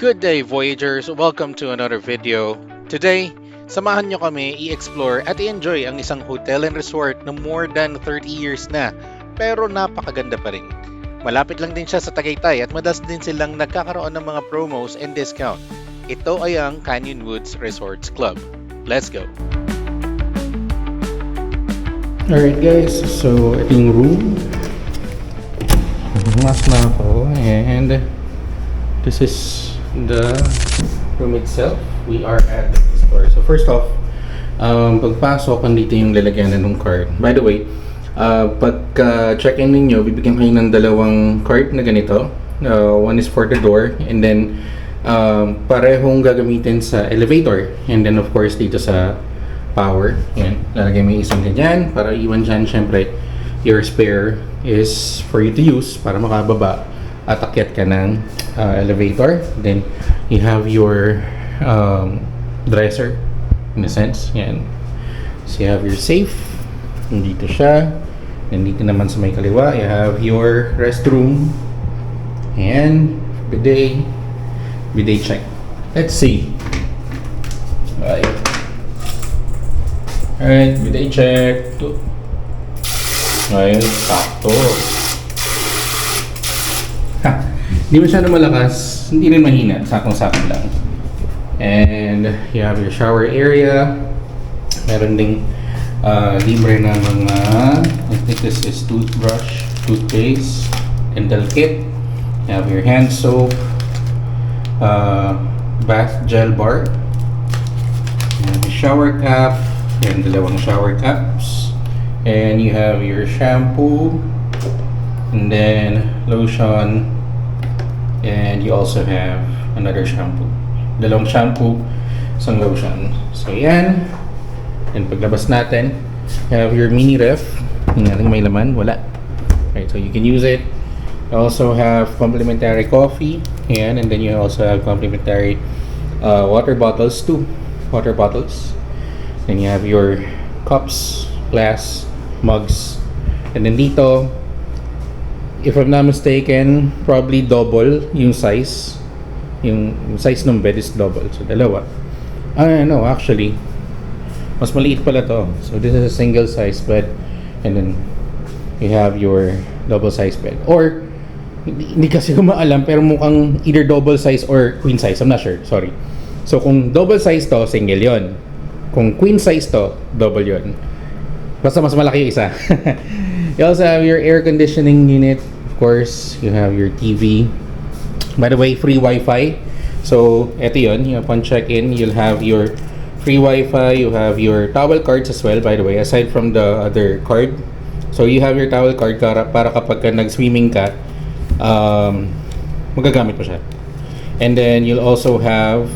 Good day, Voyagers! Welcome to another video. Today, samahan nyo kami i-explore at i-enjoy ang isang hotel and resort na more than 30 years na, pero napakaganda pa rin. Malapit lang din siya sa Tagaytay at madalas din silang nagkakaroon ng mga promos and discount. Ito ay ang Canyon Woods Resorts Club. Let's go! Alright guys, so ito yung room. Mas na ako and this is the room itself. We are at the store. So first off, pagpasok, nandito yung lalagyanan ng card. By the way, pagka check-in ninyo, bibigyan kayo ng dalawang card na ganito. One is for the door and then parehong gagamitin sa elevator. And then of course dito sa power. Yan, lalagay mo yung isang ganyan para iwan dyan. Syempre, your spare is for you to use para makababa at akyat ka ng elevator. Then you have your dresser in a sense. Yan. So you have your safe. Nandito siya. Nandito naman sa may kaliwa, you have your restroom and bidet check. Let's see. Alright, bidet check. Ayun, sakto. Hindi masyado malakas, hindi rin mahina, sakong-sakto lang. And you have your shower area. Meron ding libre na mga, I think this is toothbrush, toothpaste, dental kit. You have your hand soap, bath gel bar. You have your shower cap, and dalawang shower caps. And you have your shampoo, and then lotion. And you also have another shampoo. Dalawang shampoo, isang lotion. So yan. And paglabas natin, you have your mini ref. Hindi natin may laman, wala. Right, so you can use it. You also have complimentary coffee. Yan, and then you also have complimentary water bottles too. Water bottles. Then you have your cups, glass, mugs. And then dito, if I'm not mistaken, probably double yung size. Yung size ng bed is double. So, dalawa. No, actually, mas maliit pala to. So, this is a single size bed. And then, you have your double size bed. Or, hindi kasi ko maalam, pero mukhang either double size or queen size. I'm not sure. Sorry. So, kung double size to, single yon. Kung queen size to, double yon. Basta mas malaki yung isa. You also have your air conditioning unit. Of course, you have your TV. By the way, free Wi-Fi. So, eto yun. Upon check-in, you'll have your free Wi-Fi. You have your towel cards as well, by the way, aside from the other card. So, you have your towel card para kapag nag-swimming ka, magagamit mo siya. And then, you'll also have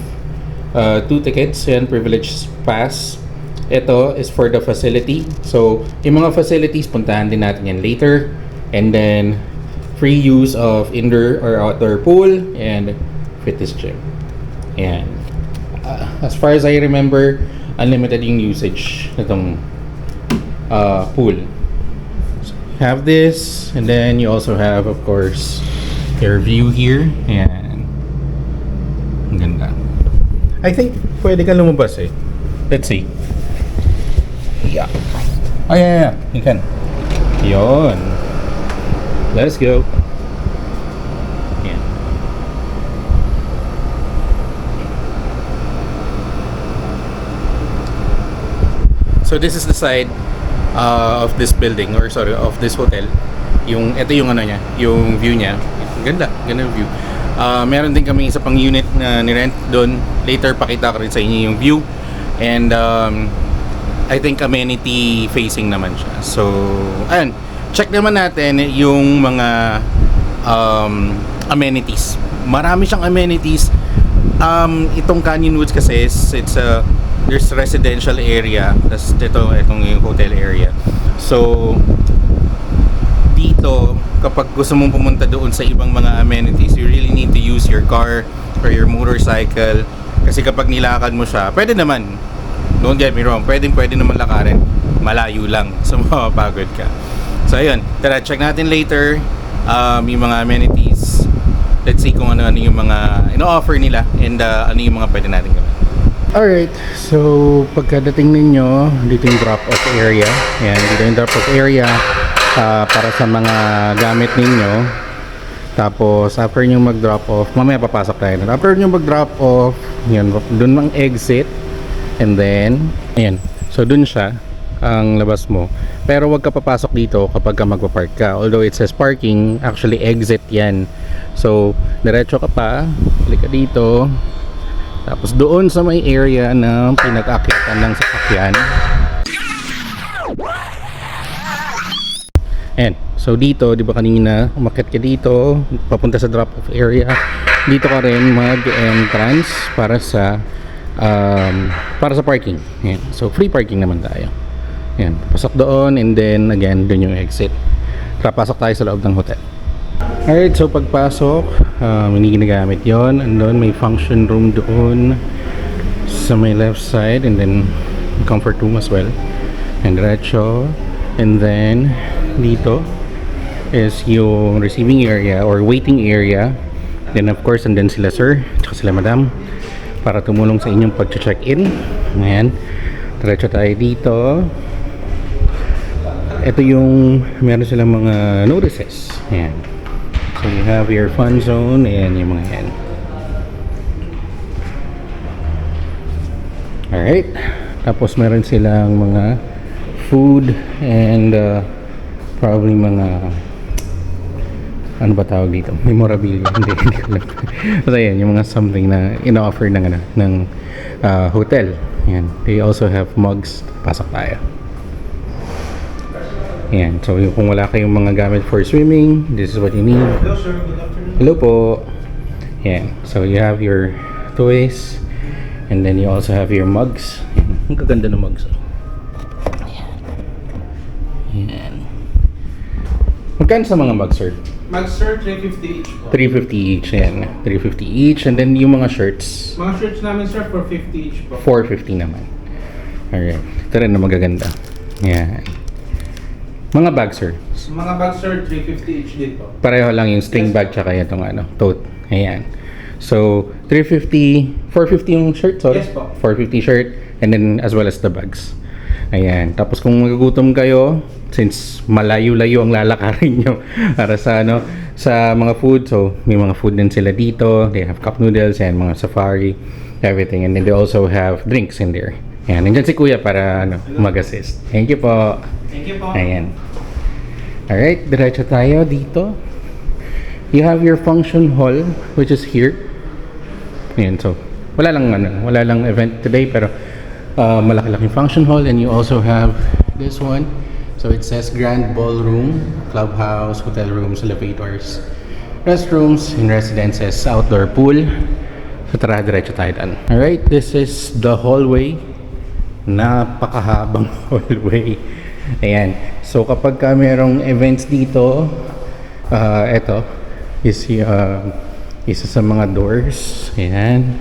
2 tickets and privilege pass. Ito is for the facility. So, yung mga facilities, puntahan din natin yan later. And then, free use of indoor or outdoor pool and fitness gym. And as far as I remember, unlimited yung usage nitong pool. So, have this, and then you also have, of course, your view here. And ang ganda. I think pwede ka lumabas eh. Let's see. Yeah. Oh yeah. You can. Yon. Let's go. Yeah. So this is the side of this building, or sorry, of this hotel. Ito yung ano niya, yung view niya. Ganda yung view. Meron din kami isa pang unit na ni-rent doon. Later pakita ko rin sa inyo yung view. And I think amenity facing naman siya. So, ayun. Check naman natin yung mga amenities. Marami siyang amenities. Itong Canyon Woods kasi there's residential area. Tapos itong yung hotel area. So, dito, kapag gusto mong pumunta doon sa ibang mga amenities, you really need to use your car or your motorcycle. Kasi kapag nilakad mo siya, pwede naman. Don't get me wrong, pwede naman lakarin. Malayo lang. So, mapapagod ka. So, ayun. Tara, check natin later yung mga amenities. let's see kung ano yung mga ino-offer nila and ano yung mga pwede natin gawin. Alright, so pagkadating ninyo, dito yung drop-off area. Yan, dito yung drop-off area para sa mga gamit ninyo. Tapos, after nyo mag-drop off, mamaya papasok tayo. After nyo mag-drop off, yun, dun ang exit. And then, ayan. So, dun siya, ang labas mo. Pero wag ka papasok dito kapag ka magpa-park ka. Although it says parking, actually exit yan. So, diretso ka pa, balik ka dito. Tapos doon sa may area na pinag-akyatan ng sasakyan. And so dito, di ba kanina umakyat ka dito, papunta sa drop-off area. Dito ka rin mag-entrance para sa parking. Ayan. So free parking naman tayo. Ayan, pasok doon and then again, doon yung exit. Papasok tayo sa loob ng hotel. Alright, so pagpasok, hindi ginagamit yon. Andun may function room doon sa may left side and then comfort room as well. And diretso. And then dito is yung receiving area or waiting area. Then of course, andun sila sir, tsaka sila madam para tumulong sa inyong pag-check-in. Ayan, diretso tayo dito. Ito yung meron silang mga notices. Ayan. So you have your fun zone and yung mga yan. Alright. Tapos meron silang mga food and probably mga ano ba tawag dito? Memorabilia. Hindi ko alam. Basta yan, yung mga something na ina-offer ng hotel. Yan. They also have mugs. Pasok tayo. Ayan, so kung wala kayong mga gamit for swimming, this is what you need. Hello sir, good afternoon. Hello po. Ayan, so you have your toys and then you also have your mugs. Ayan, ang kaganda ng mugs. Ayan. Ayan. Magkano sa mga mugs, sir? Mag sir, 350 each po. 350 each, ayan. 350 each and then yung mga shirts, Mga shirts namin sir, for 50 each po. 450 naman. Alright, ito rin na magaganda. Ayan. Mga bag, sir. Mga bag sir, 350 each din po. Pareho lang yung string bag tsaka itong tote. Ayan. So, 350, 450 yung shirt, sorry. Yes po. 450 shirt and then as well as the bags. Ayan. Tapos kung magugutom kayo, since malayo-layo ang lalakarin nyo para sa sa mga food, so may mga food din sila dito. They have cup noodles and mga safari, everything. And then they also have drinks in there. Ayan. Nandiyan si Kuya para mag-assist. Thank you po. Thank you po. Ayan. Alright, diretso tayo dito. You have your function hall which is here. Ayan, so wala lang event today pero malaki-laking function hall and you also have this one. So it says Grand Ballroom, Clubhouse, Hotel Rooms, Elevators, Restrooms, in Residences, Outdoor Pool. So tara, diretso tayo dyan. Alright, this is the hallway. Napakahabang hallway. Ayan. So kapag ka merong events dito, ito is isa sa mga doors. Ayan.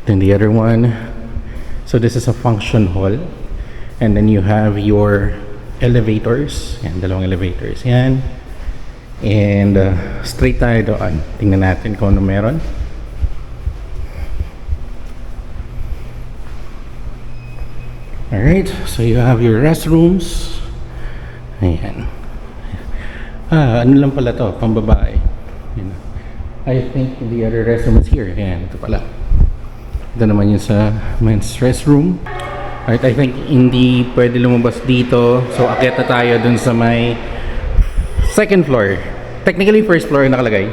Then the other one. So this is a function hall. And then you have your elevators. Ayan, dalawang elevators. Ayan. And straight tayo doon. Tingnan natin kung ano meron. Alright, so you have your restrooms. Ayan. Ano lang pala to, pambabae. Ayan. I think the other restroom is here. Ayan, ito pala. Ito naman yung sa men's restroom. Alright, I think hindi pwede lumabas dito. So, akyat na tayo dun sa may second floor. Technically, first floor nakalagay.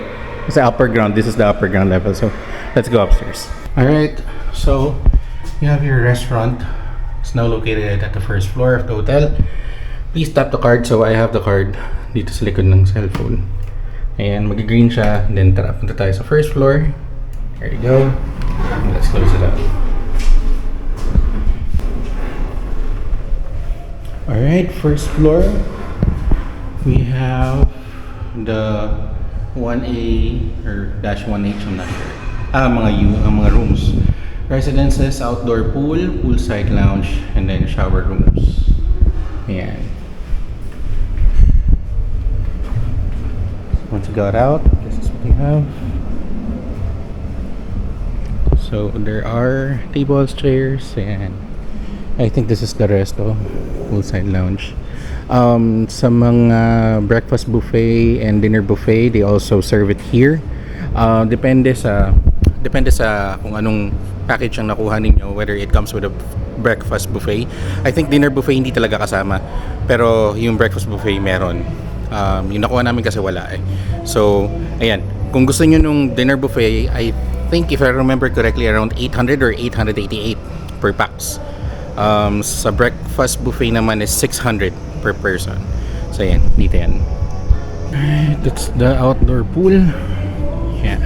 Sa upper ground. This is the upper ground level. So, let's go upstairs. Alright, so, you have your restaurant. It's now located at the first floor of the hotel. Please tap the card. So I have the card dito sa likod ng cellphone. Ayan, mag-green siya. Then tara, punta tayo sa first floor. There you go. And let's close it up. Alright, first floor. We have the 1A or dash 1H, I'm not sure. Mga rooms. Residences, outdoor pool, poolside lounge, and then shower rooms. Ayan. Once you got out, this is what you have. So there are tables, chairs, and I think this is the resto, poolside lounge. Sa mga breakfast buffet and dinner buffet, they also serve it here. Depende sa kung anong package ang nakuha ninyo, whether it comes with a breakfast buffet. I think dinner buffet hindi talaga kasama, pero yung breakfast buffet meron. Yung nakuha namin kasi wala eh. So, ayan, kung gusto nyo nung dinner buffet, I think if I remember correctly, around 800 or 888 per pax. Sa breakfast buffet naman is 600 per person. So ayan, dito yan. That's the outdoor pool. Yeah.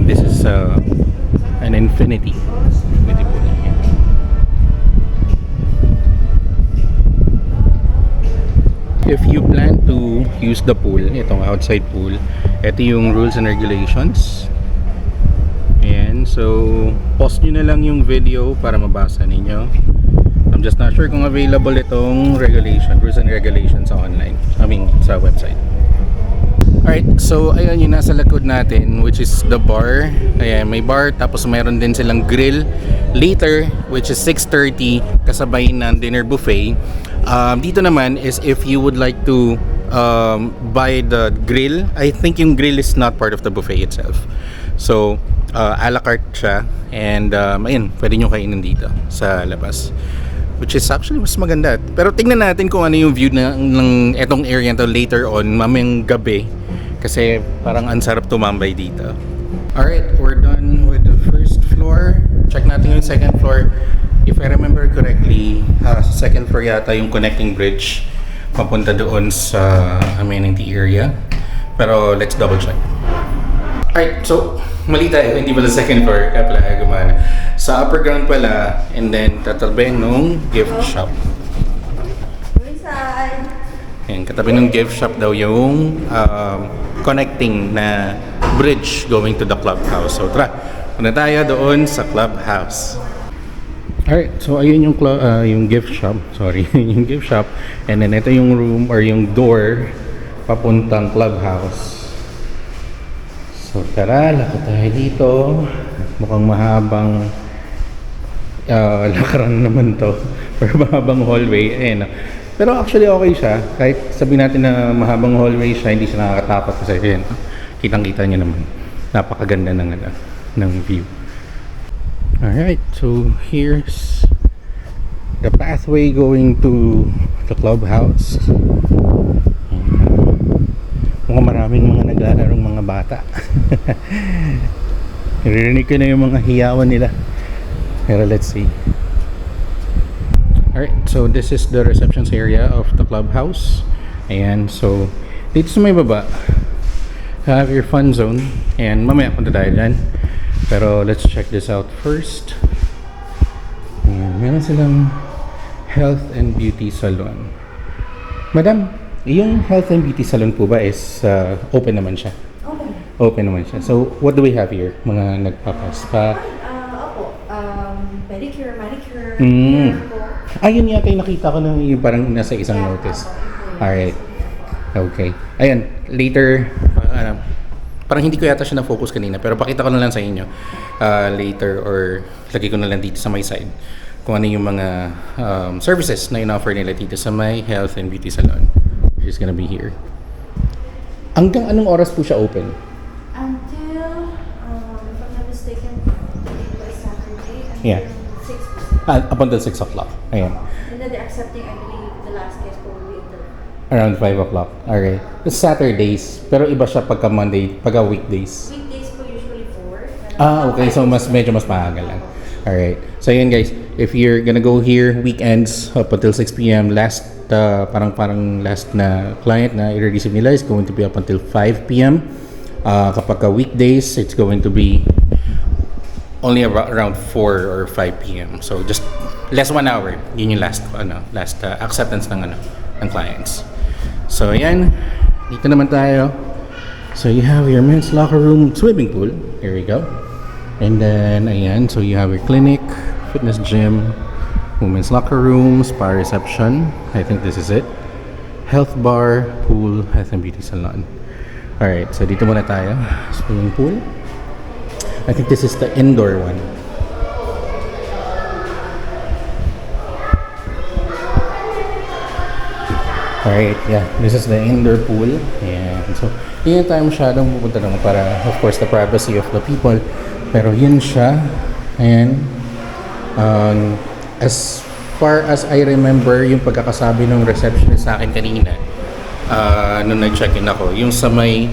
This is an infinity pool. Yeah. If you plan to use the pool, itong outside pool, ito yung rules and regulations. Ayan, so pause nyo na lang yung video para mabasa ninyo. I'm just not sure kung available itong rules and regulations sa online, sa website. Alright, so ayan yung nasa likod natin, which is the bar. Ayan, may bar, tapos mayroon din silang grill later, which is 6:30, kasabay ng dinner buffet. Dito naman is if you would like to buy the grill. I think yung grill is not part of the buffet itself. So, a la carte siya. And ayun, pwede nyo kainin dito sa labas, which is actually mas maganda. Pero tingnan natin kung ano yung view ng etong area to later on, mamayang gabi, kasi parang ang sarap tumambay dito. Alright, we're done with the first floor. Check natin yung second floor. If I remember correctly, second floor yata yung connecting bridge papunta doon sa amenity area. Pero let's double check. Alright, so mali tayo, hindi pala second floor, kaya pala gumana. Sa upper ground pala, and then tatabi nung gift shop. Ayan, katabi ng gift shop daw yung connecting na bridge going to the clubhouse. So tara, punta tayo doon sa clubhouse. Alright, so ayun yung gift shop, yung gift shop. And then ito yung room or yung door papuntang clubhouse. So tara, lakad tayo dito. Mukhang mahabang lakaran naman to, or mahabang hallway. Ayan. Pero actually okay siya. Kahit sabihin natin na mahabang hallway siya, hindi siya nakakatakot kasi ayan, kitang-kita niyo naman. Napakaganda ng view. Alright, so here's the pathway going to the clubhouse. Mukhang maraming mga naglalaro mga bata. Narinig ko na yung mga hiyawan nila. Pero let's see. Alright, so this is the receptions area of the clubhouse. Ayan, so dito sa may baba, have your fun zone. Ayan, mamaya punta tayo dyan. Pero let's check this out first. Ayan, meron silang health and beauty salon. Madam, yung health and beauty salon po ba is open naman siya? Open naman siya. So, what do we have here? Mga nagpapaspa? Opo. Pedicure, manicure, Mm. hair po. Ayun yata yung nakita ko ng yung parang nasa isang notice. Alright. Okay. Ayan, later, parang hindi ko yata siya na-focus kanina, pero pakita ko na lang sa inyo later, or lagay ko na lang dito sa my side kung ano yung mga services na in-offer nila dito sa my health and beauty salon, which is gonna be here. Hanggang anong oras po siya open? Until, if I'm not mistaken, by Saturday, until Yeah. 6 p.m. Up until 6 o'clock. Ayan. And then they're accepting, I believe, the last case probably until Around 5 o'clock. Alright. Saturdays. Pero iba siya pagka Monday, pagka weekdays. weekdays po usually 4. Okay. So medyo mas maaga lang. Alright. So yun guys, if you're gonna go here weekends up until 6 p.m. last parang last na client na i-receive nila is going to be up until 5 p.m. Kapag weekdays, it's going to be only around 4 or 5 p.m. So just less 1 hour. Yun yung last acceptance ng clients. So ayan, dito naman tayo. So you have your men's locker room, swimming pool. Here we go. And then ayan, so you have your clinic, fitness gym, women's locker room, spa reception. I think this is it. Health bar, pool, health and beauty salon. Alright, so dito muna tayo. Swimming pool. I think this is the indoor one. Alright, yeah. This is the indoor pool. Ayan. So, hindi tayo masyadong pupunta lang para, of course, the privacy of the people. Pero yun siya. Ayan. As far as I remember, yung pagkakasabi ng receptionist sa akin kanina, nung nag-check-in ako, yung sa may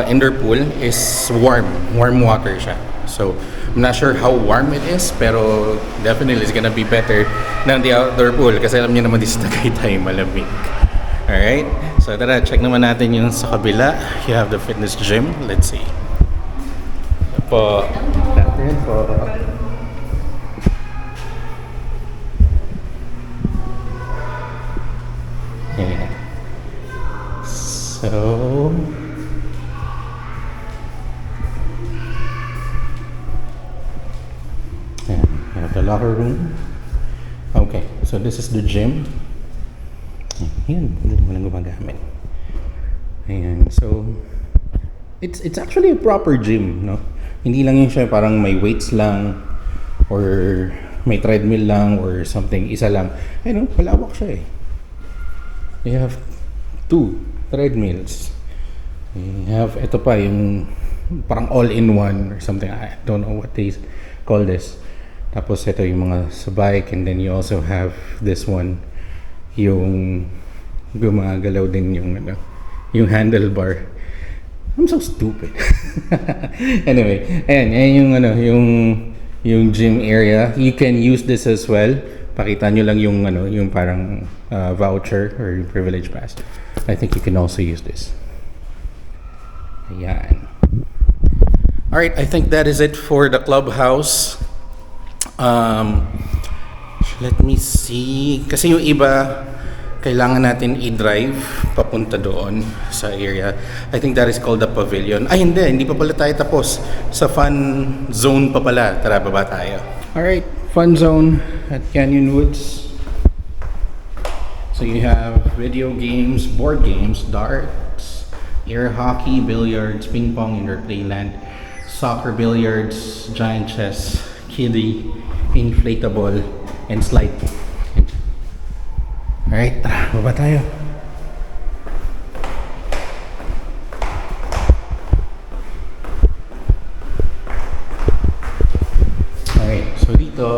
indoor pool is warm water siya. So I'm not sure how warm it is, pero definitely it's gonna be better than the outdoor pool kasi alam niyo naman dito sa Tagaytay malamig. Alright, so tara, check naman natin yung sa kabila. You have the fitness gym. Let's see. Po natin po. Ayan. So, ayan, we have the locker room. Okay, so this is the gym. Ayan, hindi mo lang gumagamit. Ayan, so it's actually a proper gym, no? Hindi lang yun siya parang may weights lang or may treadmill lang or something, isa lang. Ayun, malawak siya eh. You have 2 treadmills. You have, ito pa, yung parang all-in-one or something. I don't know what they call this. Tapos ito yung mga sa bike, and then you also have this one, yung gumagalaw din yung ano, yung handlebar. I'm so stupid. Anyway, ayan yung ano, yung gym area. You can use this as well. Pakita nyo lang yung ano, yung parang voucher or yung privilege pass. I think you can also use this. Ayan. Alright, I think that is it for the clubhouse. Let me see. Kasi yung iba, kailangan natin i-drive papunta doon sa area. I think that is called the pavilion. Ay, hindi pa pala tayo tapos. Sa fun zone pa pala. Tara, baba tayo. Alright, fun zone at Canyon Woods. So you have video games, board games, darts, air hockey, billiards, ping pong, indoor playland, soccer, billiards, giant chess, kiddie, inflatable, and slide. Alright, tara, baba tayo. Alright, so dito,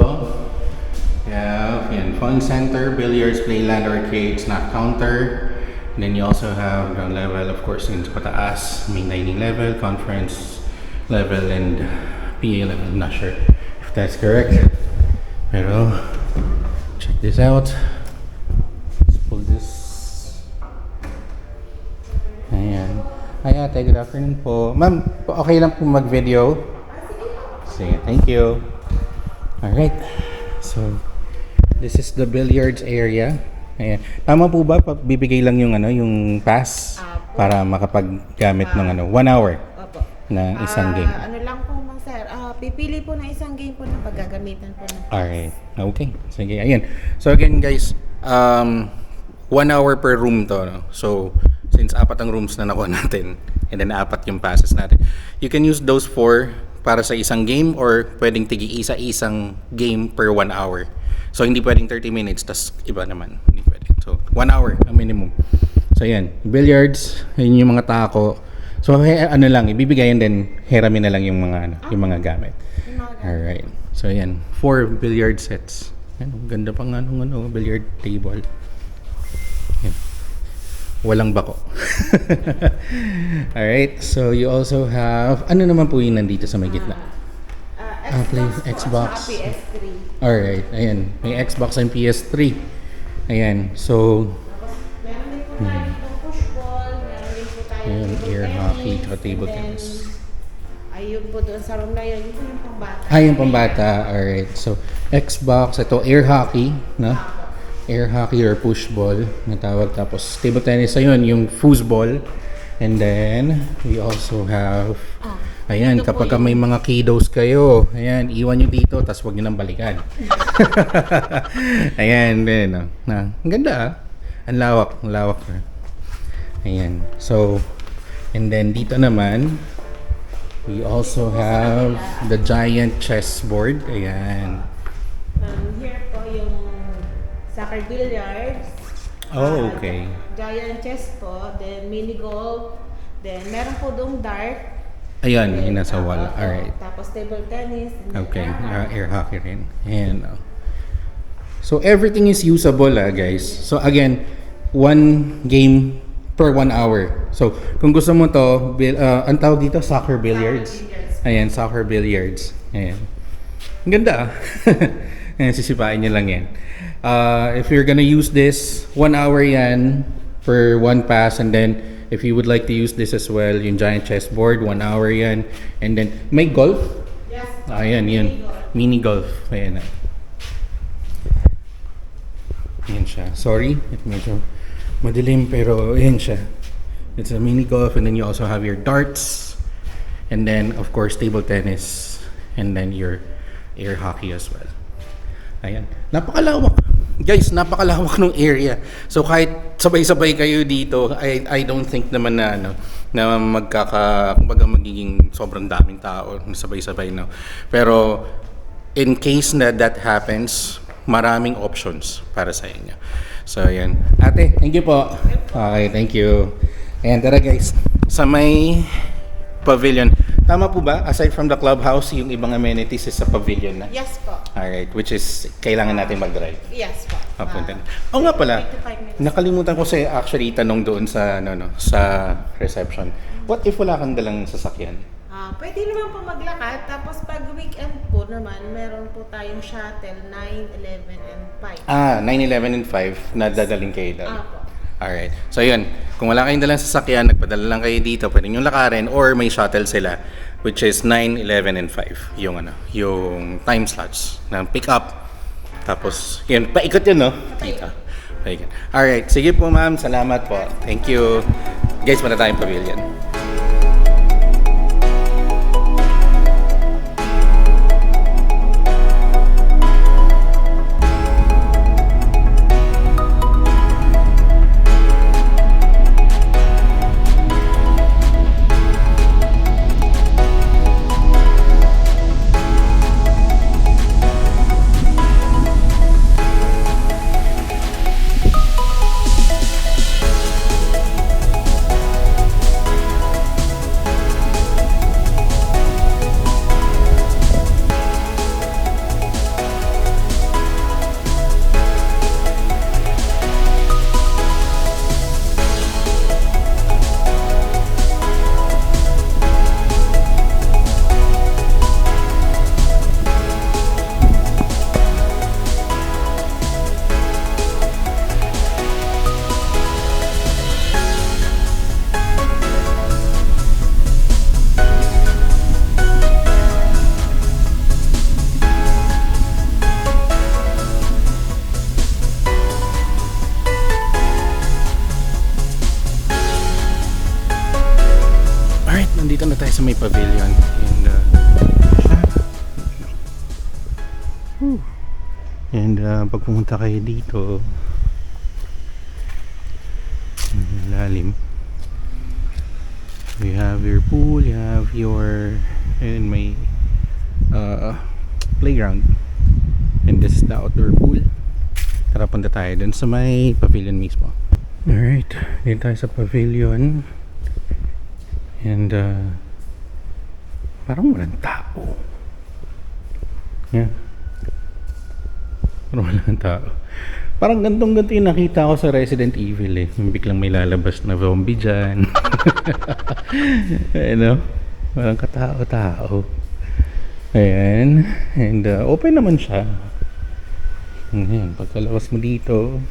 you have fun center, billiards, playland, arcade, snack counter. And then you also have ground level, of course, yung sa pataas, main dining level, conference level, and PA level. I'm not sure if that's correct. Pero, check this out. Pull this. Ayan. Hi ate, good afternoon po. Ma'am, okay lang po mag-video? Sige, thank you. Alright. So, this is the billiards area. Ayan. Tama po ba? Bibigay lang yung ano, yung pass para makapaggamit ng ano, 1 hour Opo. na isang game. Ano lang po, Mang Sir. Pipili po na isang game po na paggagamitan po ng pass. Alright. Okay. Sige, ayan. So again guys, 1 hour per room to, no? So since 4 ang rooms na nakuha natin and then 4 yung passes natin, you can use those 4 para sa isang game or pwedeng isang game per 1 hour. So hindi pwedeng 30 minutes tas iba naman, hindi pwedeng. So 1 hour ang minimum. So ayan, billiards, yun yung mga tako. So ano lang, ibibigay and then hiramin na lang yung mga ano, yung mga gamit. Alright. So ayan, 4 billiard sets. Ayan, ganda pang ano, billiard table. Ayan. Walang bako. Alright, so you also have, ano naman po yung nandito sa may gitna? Xbox. PS3. Alright, ayan. May Xbox and PS3. Ayan, so Meron din po tayo ng push ball. Meron din po tayo ayan, ng air hockey, tennis, tsaka table and then, tennis. Ayun po doon sa room na yun. Yun po yung pambata. Yung pambata. Alright, so Xbox, ito air hockey, no? Air hockey or push ball na tawag. Tapos table tennis, ayun, yung foosball. And then, we also have, ayan, ito po kapag may mga kiddos kayo, ayan, iwan nyo dito, tapos huwag nyo nang balikan. Ayan, din, no? Ang ganda, ah. Ang lawak. Ayan, so, and then dito naman, We also have the giant chessboard. Ayan. Here po yung soccer billiards. Oh, okay. Giant chess po, then mini golf, then meron po doong dart. Ayan, then, yung nasa wall. opo, Alright. Tapos table tennis. And then Okay, air hockey. air hockey rin. And so everything is usable guys. So again, one game per 1 hour. So kung gusto mo to, ang tawag dito, soccer billiards. billiards. Ayan, soccer billiards. Ayan. Ang ganda Ayan, sisipain nyo lang yan. If you're gonna use this, 1 hour yan per one pass, and then if you would like to use this as well, yung giant chessboard, 1 hour yan. And then, may golf? Yes. Ayan, yun. Mini golf. Ayan na. Ayan siya. Sorry, it medyo madilim pero ayan siya. It's a mini golf, and then you also have your darts, and then of course table tennis, and then your air hockey as well. Ayan. Napakalawak. Guys, napakalawak ng area. So kahit sabay-sabay kayo dito, I don't think naman na na kumbaga magiging sobrang daming tao na sabay-sabay Pero in case na that happens, maraming options para sa inyo. So ayan. Ate, thank you po. Okay, thank you. And tara guys, sa may pavilion. Tama po ba? Aside from the clubhouse, yung ibang amenities is sa pavilion na? Yes po. Alright, which is kailangan natin mag-drive. Yes po. Papunta na. Oo nga pala, 3 to 5 minutes. nakalimutan ko sa actually tanong doon sa sa reception. What if wala kang dalang sasakyan? Pwede naman po maglakad. Tapos pag weekend po naman, meron po tayong shuttle 9, 11, and 5. 9, 11, and 5 na dadaling kayo doon. Apo. Alright. So yun, kung wala kayong dalang sasakyan, nagpadala lang kayo dito, pwede nyo lakarin, or may shuttle sila, which is 9, 11, and 5. Yung yung time slots ng pick up. Tapos, yun, paikot yun, no? Dito. Paikot. Alright, sige po ma'am, salamat po. Thank you. Guys, muna tayong pavilion. Nandito na tayo sa may pavilion, and pag pumunta kayo dito, lalim, you have your pool, you have your may playground, and this is the outdoor pool. Tara, punta tayo dun sa may pavilion mismo. Alright, dito tayo sa pavilion. And parang walang tao. Yeah. Parang walang tao. Parang gantong-ganto yung nakita ko sa Resident Evil Yung biglang may lalabas na zombie dyan. Walang katao-tao. Ayan. And open naman siya. Ayan, pagkalabas mo dito,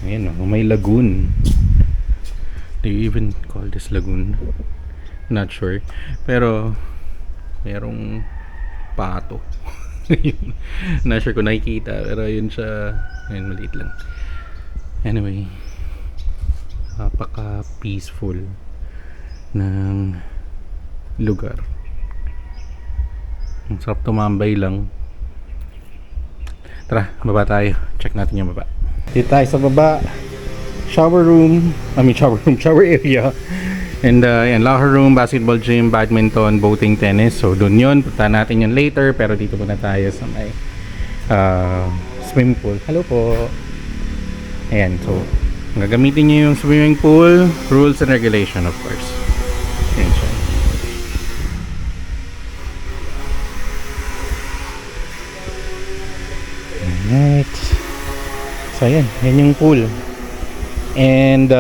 ayan may lagoon. Do you even call this lagoon? Not sure. Pero merong pato. Not sure kung nakikita, pero yun siya. Ayun, maliit lang. Anyway, napaka peaceful ng lugar. Ang sarap tumambay lang. Tara, baba tayo. Check natin yung baba. Dito tayo sa baba. Shower area. And yan, locker room, basketball gym, badminton, boating, tennis. So doon yun, punta natin yun later. Pero dito muna tayo sa may swimming pool. Hello po. Ayan, so gagamitin nyo yung swimming pool, rules and regulation of course. Ayan siya. Alright. So ayan, yan yung pool. And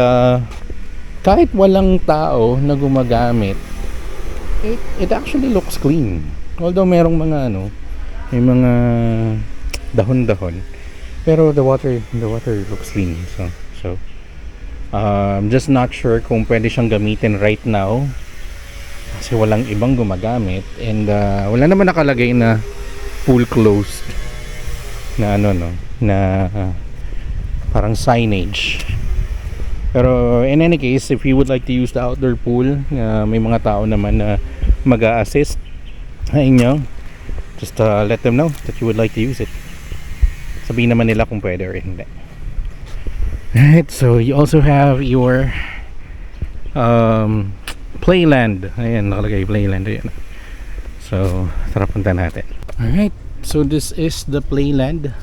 kahit walang tao na gumagamit, it actually looks clean. Although merong mga may mga dahon-dahon, pero the water looks clean. So I'm just not sure kung pwede siyang gamitin right now kasi walang ibang gumagamit, and wala naman nakalagay na pool closed na na parang signage. Pero in any case, if you would like to use the outdoor pool, may mga tao naman na mag-a-assist sa inyo, just let them know that you would like to use it. Sabihin naman nila kung pwede or hindi. Alright, so you also have your playland. Ayan, nakalagay playland. Ayan. So tara, punta natin. Alright, so this is the playland.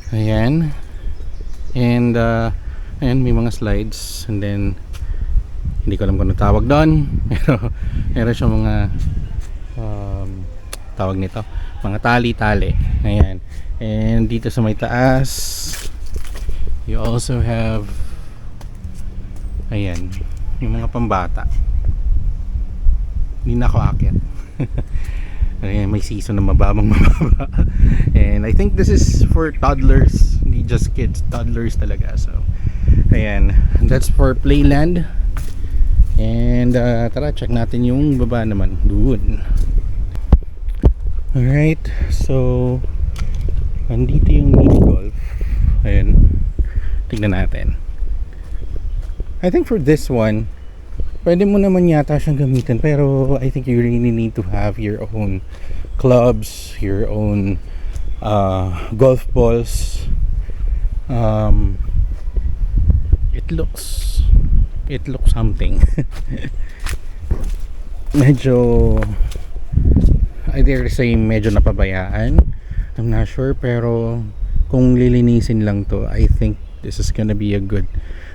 Ayan. And ayan, may mga slides, and then hindi ko alam kung ano tawag doon, pero meron siyang mga tawag nito, mga tali-tali. Ayan. And dito sa may taas, you also have, ayan, yung mga pambata. Hindi na ako aakyat. Ayan, may season na mababa. And I think this is for toddlers, hindi just kids, toddlers talaga. So ayan, that's for playland. And tara, check natin yung baba naman doon. Alright, so nandito yung mini golf. Ayan, tignan natin. I think for this one, pwede mo naman yata siyang gamitin, pero I think you really need to have your own clubs, your own golf balls. It looks something. Medyo, I dare say, medyo napabayaan. I'm not sure, pero kung lilinisin lang to, I think this is gonna be a good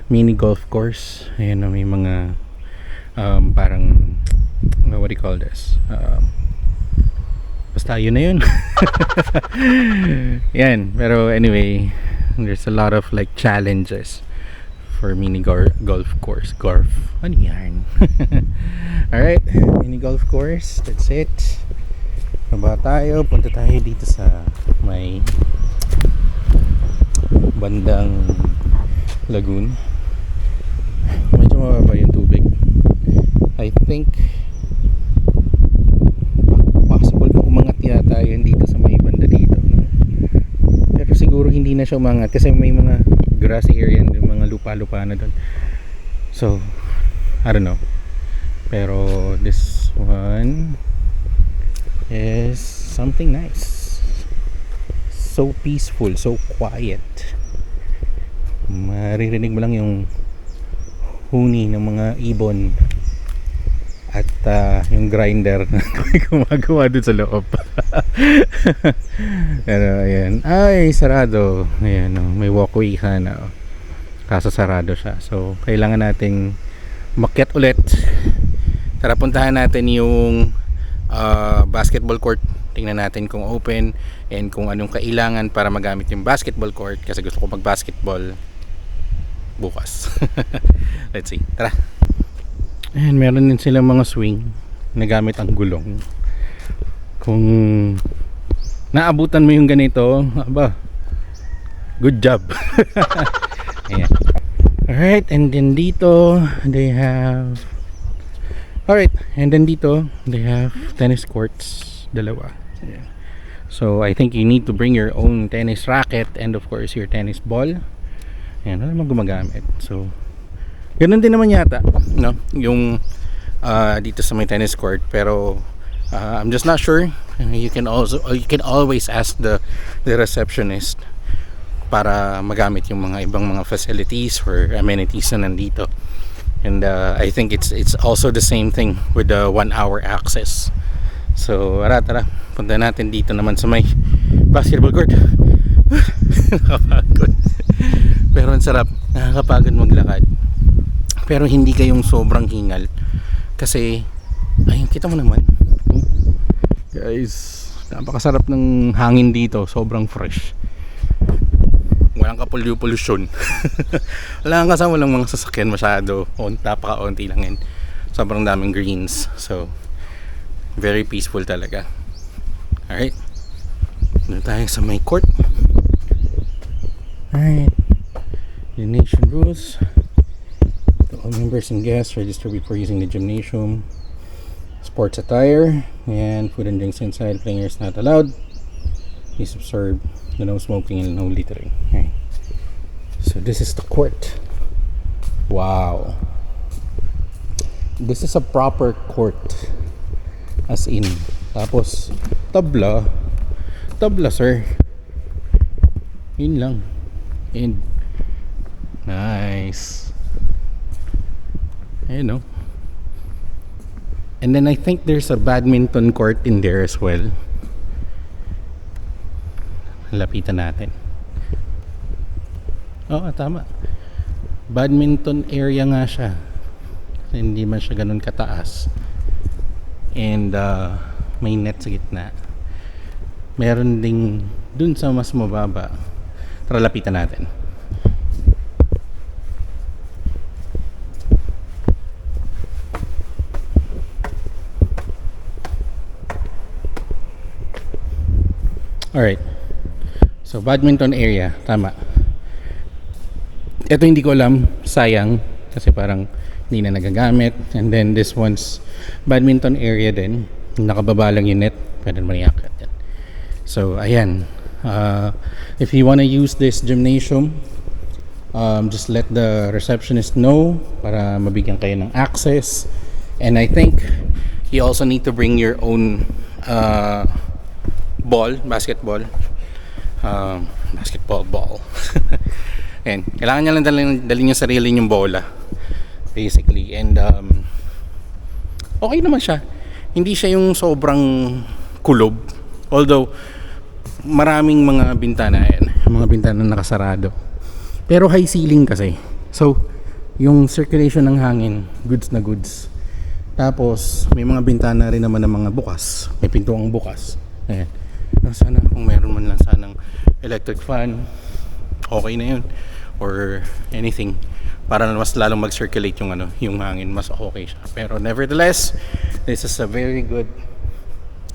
mini golf course. Ayan, may mga parang, what do you call this? Basta yun na yun. Yan, pero anyway, there's a lot of like challenges for mini golf course. Ano yan? Alright, mini golf course, that's it. Baba tayo, punta tayo dito sa may bandang lagoon. Medyo mababa yung tubig. I think possible pa umangat yata yun dito sa may banda dito, no? Pero siguro hindi na siya umangat kasi may mga grassy area, yung mga lupa-lupa na doon. So I don't know, pero this one is something nice. So peaceful, so quiet. Maririnig mo lang yung huni ng mga ibon at yung grinder na gumagawa dun sa loob. Pero ayan, ay sarado. Ayan, may walkway ka na, kaso sarado siya, so kailangan nating makyat ulit. Tara, puntahan natin yung basketball court. Tingnan natin kung open and kung anong kailangan para magamit yung basketball court, kasi gusto ko mag basketball bukas. Let's see, tara. And meron din silang mga swing na gamit ang gulong. Kung naabutan mo yung ganito, aba, good job. Ayan. Alright, and then dito they have, alright, and then dito they have tennis courts, dalawa. Ayan. So I think you need to bring your own tennis racket and of course your tennis ball. Ayan, wala naman gumagamit. So ganun din naman yata, no? Yung dito sa may tennis court, pero I'm just not sure. You can always ask the receptionist para magamit yung mga ibang mga facilities or amenities na nandito. And I think it's also the same thing with the 1 hour access. So tara, punta natin dito naman sa may basketball court. Nakapagod. Pero ang sarap, nakakapagod maglakad. Pero hindi kayong sobrang hingal. Kasi, ayun, kita mo naman. Guys, napakasarap ng hangin dito, sobrang fresh. Walang kapulyo-polusyon. Wala kang kasama, walang mga sasakyan masyado. Napaka-onti lang yun. Sobrang daming greens. So, very peaceful talaga. Alright. Doon tayo sa may court. Alright. Donation rules. To all members and guests, register before using the gymnasium. Sports attire. And food and drinks inside. Playing is not allowed. Please observe the no smoking and no littering. Alright. So this is the court. Wow. This is a proper court. As in. Tapos tabla. Tabla, sir. Yun lang. And nice. Ayun, no? And then I think there's a badminton court in there as well. Lapitan natin. Oo, tama. Badminton area nga siya. Hindi man siya ganun kataas. And may net sa gitna. Meron ding dun sa mas mababa. Tara, lapitan natin. Alright. So, badminton area. Tama. Ito hindi ko alam. Sayang. Kasi parang hindi na nagagamit. And then this one's badminton area din. Nakababa lang yung net. Pwede naman iakyat yan. So, ayan. If you wanna use this gymnasium, just let the receptionist know para mabigyan kayo ng access. And I think you also need to bring your own basketball ball. And kailangan niya lang dalhin yung sarili yung bola basically. And okay naman siya. Hindi siya yung sobrang kulob, although maraming mga bintana yan, mga bintana nakasarado, pero high ceiling kasi, so yung circulation ng hangin goods na goods. Tapos may mga bintana rin naman ng mga bukas, may pintuang bukas. Ayan. Sana kung meron man lang sanang electric fan, okay na yun, or anything para mas lalong mag-circulate yung yung hangin, mas okay siya. Pero nevertheless, this is a very good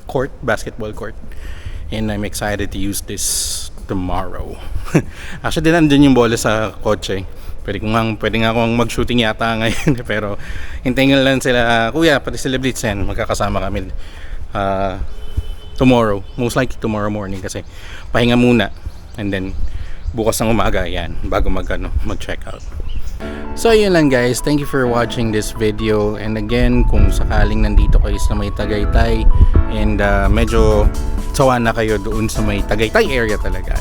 court, basketball court, and I'm excited to use this tomorrow. Actually, nandun yung bola sa kotse. Pwede nga akong mag-shooting yata ngayon. Pero hintayin lang sila, kuya, pati sila Blitz yan, magkakasama kami tomorrow, most likely tomorrow morning, kasi pahinga muna, and then bukas ng umaga yan bago mag-check out. So yun lang guys, thank you for watching this video. And again, kung sakaling nandito kayo sa may Tagaytay and medyo sawa na kayo doon sa may Tagaytay area talaga,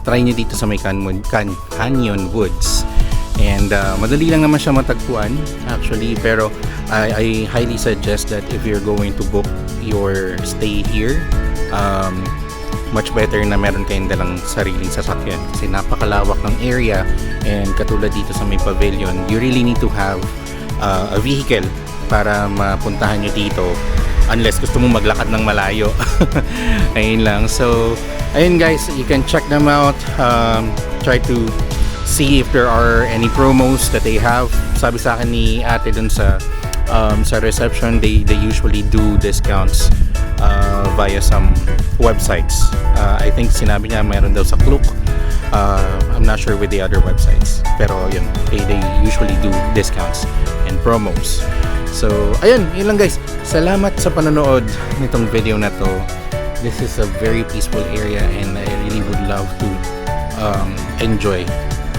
try nyo dito sa may Canyon Woods. And madali lang naman siya matagpuan actually, pero I highly suggest that if you're going to book your stay here, much better na meron kayong dalang sariling sasakyan kasi napakalawak ng area. And katulad dito sa may pavilion, you really need to have a vehicle para mapuntahan nyo dito, unless gusto mong maglakad ng malayo. Ayun lang. So ayun guys, you can check them out, try to see if there are any promos that they have. Sabi sa akin ni ate dun sa reception, they usually do discounts via some websites. I think sinabi niya meron daw sa Klook. I'm not sure with the other websites, pero yun, they usually do discounts and promos. So ayun, yun lang guys. Salamat sa panonood nitong video na to. This is a very peaceful area and I really would love to enjoy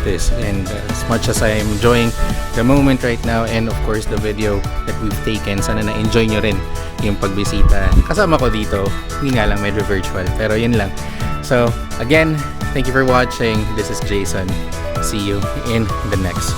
this, and as much as I am enjoying the moment right now, and of course the video that we've taken, sana na-enjoy nyo rin yung pagbisita kasama ko dito. Hindi nga lang, medyo virtual, pero yun lang. So again, thank you for watching. This is Jason. See you in the next